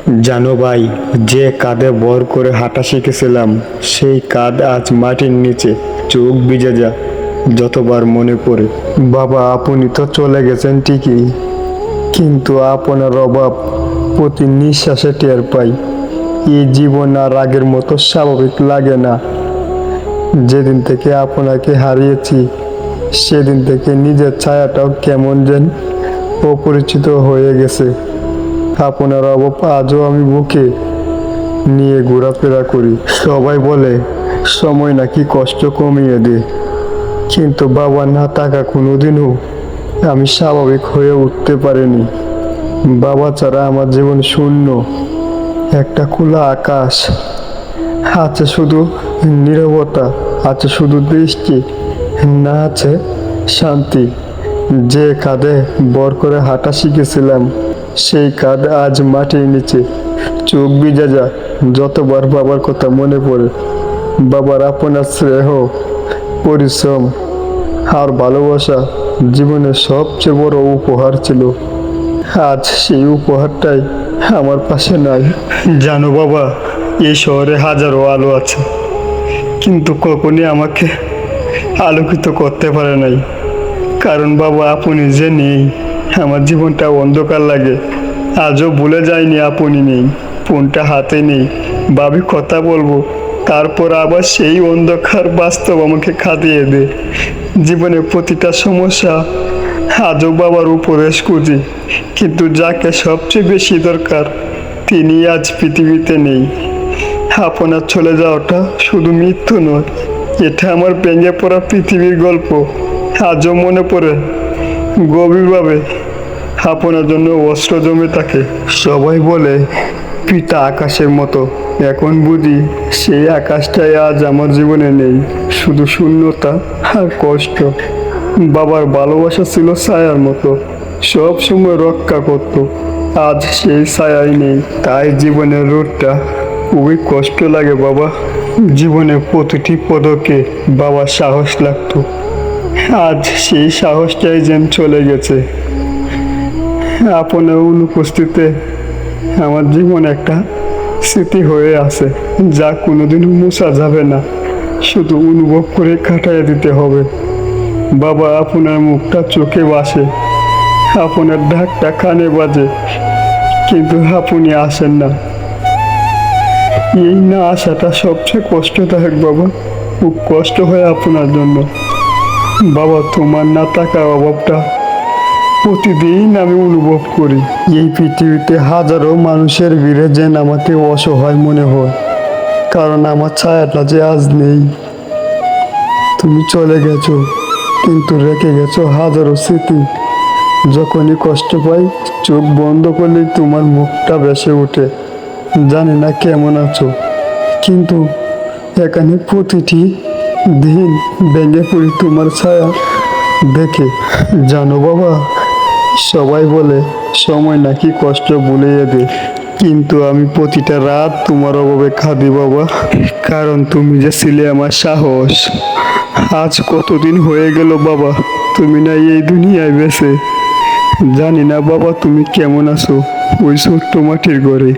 জানো ভাই, যে কাঁধে ভর করে হাঁটা শিখেছিলাম সেই কাঁধ আজ মাটির নিচে, চোখ ভিজে যা যতবার মনে পড়ে। বাবা, আপনি তো চলে গেছেন ঠিকই, কিন্তু আপনার অভাব প্রতি নিঃশ্বাসে টের পাই। এই জীবন আর আগের মতো স্বাভাবিক লাগে না। যেদিন থেকে আপনাকে হারিয়েছি সেদিন থেকে নিজের ছায়াটাও কেমন যেন অপরিচিত হয়ে গেছে। আপনার অভাব আজও আমি বুকে নিয়ে ঘোরাফেরা করি। সবাই বলে সময় নাকি কষ্ট কমিয়ে দেয়, কিন্তু বাবা না থাকা কোনোদিনও আমি স্বাভাবিক হয়ে উঠতে পারিনি। বাবা ছাড়া আমার জীবন শূন্য, একটা খোলা আকাশ। আছে শুধু নীরবতা, আছে শুধু দৃষ্টি, না আছে শান্তি। যে কাঁধে ভর করে হাঁটা শিখেছিলাম সেই কাঁধ আজ মাটির নিচে, চোখ ভিজে যা যতবার বাবার কথা মনে পড়ে। বাবার আপনার স্নেহ, পরিশ্রম আর ভালোবাসা জীবনের সবচেয়ে বড় উপহার ছিল। আজ সেই উপহারটাই আমার পাশে নাই। জানো বাবা, এই শহরে হাজারো আলো আছে, কিন্তু কখনই আমাকে আলোকিত করতে পারে নাই। কারণ বাবা, আপনি যে নেই আমার জীবনটা অন্ধকার লাগে। আজও ভুলে যায়নি আপনি নেই, ফোনটা হাতে নেই, ভাবি কথা বলবো, তারপর আবার সেই অন্ধকার বাস্তব আমাকে খাটিয়ে দেয়। জীবনের প্রতিটা সমস্যা আজও বাবার উপদেশ খুঁজি, কিন্তু যাকে সবচেয়ে বেশি দরকার তিনি আজ পৃথিবীতে নেই। আপনার চলে যাওয়াটা শুধু মৃত্যু নয়, এটা আমার ভেঙে পড়া পৃথিবীর গল্প। আজও মনে পড়ে গভীরভাবে, আপনার জন্য অস্ত্র জমে থাকে। সবাই বলে পিতা আকাশের মতো, এখন বুঝি সেই আকাশটাই আজ আমার জীবনে নেই, শুধু শূন্যতা আর কষ্ট। বাবার ভালোবাসা ছিল ছায়ার মতো, সব সময় রক্ষা করত, আজ সেই ছায়াই নেই। তাই জীবনের রোডটা খুবই কষ্ট লাগে বাবা। জীবনের প্রতিটি পদকে বাবার সাহস লাগতো, আজ সেই সাহসটাই যেন চলে গেছে। আপনার অনুপস্থিতিতে আমার জীবন একটা স্মৃতি হয়ে আছে, যা কোনোদিনও মুছা যাবে না, শুধু অনুভব করে কাটাইয়ে দিতে হবে। বাবা, আপনার মুখটা চোখে ভাসে, আপনার ডাকটা কানে বাজে, কিন্তু আপনি আসেন না। এই না আসাটা সবচেয়ে কষ্টদায়ক বাবা, খুব কষ্ট হয় আপনার জন্য। বাবা, তোমার না থাকার অভাবটা প্রতিদিন আমি অনুভব করি। এই পৃথিবীতে হাজারো মানুষের ভিড়ে যেন আমাকে অসহায় মনে হয়, কারণ আমার ছায়াটা যে আজ নেই। তুমি চলে গেছো, কিন্তু রেখে গেছো হাজারো স্মৃতি। যখনই কষ্ট পাই চোখ বন্ধ করলেই তোমার মুখটা ভেসে ওঠে। জানি না কেমন আছো, কিন্তু এখানে প্রতিটি দিন ভেঙে পড়ি তোমার ছায়া দেখে। জানো বাবা, সবাই বলে সময় নাকি কষ্ট ভুলিয়ে দেয়, কিন্তু আমি প্রতিটা রাত তোমার অভাবে কাঁদি বাবা, কারণ তুমি যে ছিলে আমার সাহস। আজ কতদিন হয়ে গেল বাবা, তুমি না এই দুনিয়ায় বেঁচে। জানি না বাবা তুমি কেমন আছো ওই ছোট্ট মাটির ঘরে।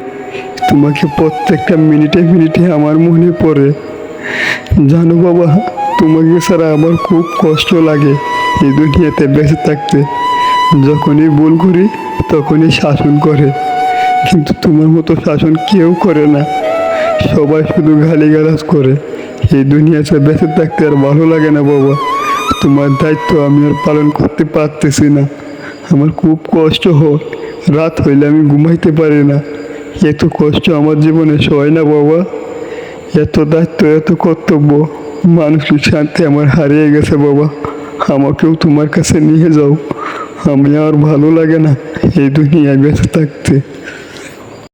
তোমাকে প্রত্যেকটা মিনিটে মিনিটে আমার মনে পড়ে। জানো বাবা, তোমাকে ছাড়া আমার খুব কষ্ট লাগে এই দুনিয়াতে বেঁচে থাকতে। যখনই ভুল করি তখনই শাসন করে, কিন্তু তোমার মতো শাসন কেউ করে না, সবাই শুধু গালিগালাজ করে। এই দুনিয়াতে বেঁচে থাকতে আর ভালো লাগে না বাবা। তোমার দায়িত্ব আমি আর পালন করতে পারতেছি না, আমার খুব কষ্ট হয়। রাত হইলে আমি ঘুমাইতে পারি না। এত কষ্ট আমার জীবনে সয় না বাবা। এত দায়িত্ব, এত কর্তব্য, মানসিক শান্তি আমার হারিয়ে গেছে বাবা। আমাকেও তোমার কাছে নিয়ে যাও, আমি আর ভালো লাগে না এই দুনিয়ায় বেঁচে থাকতে।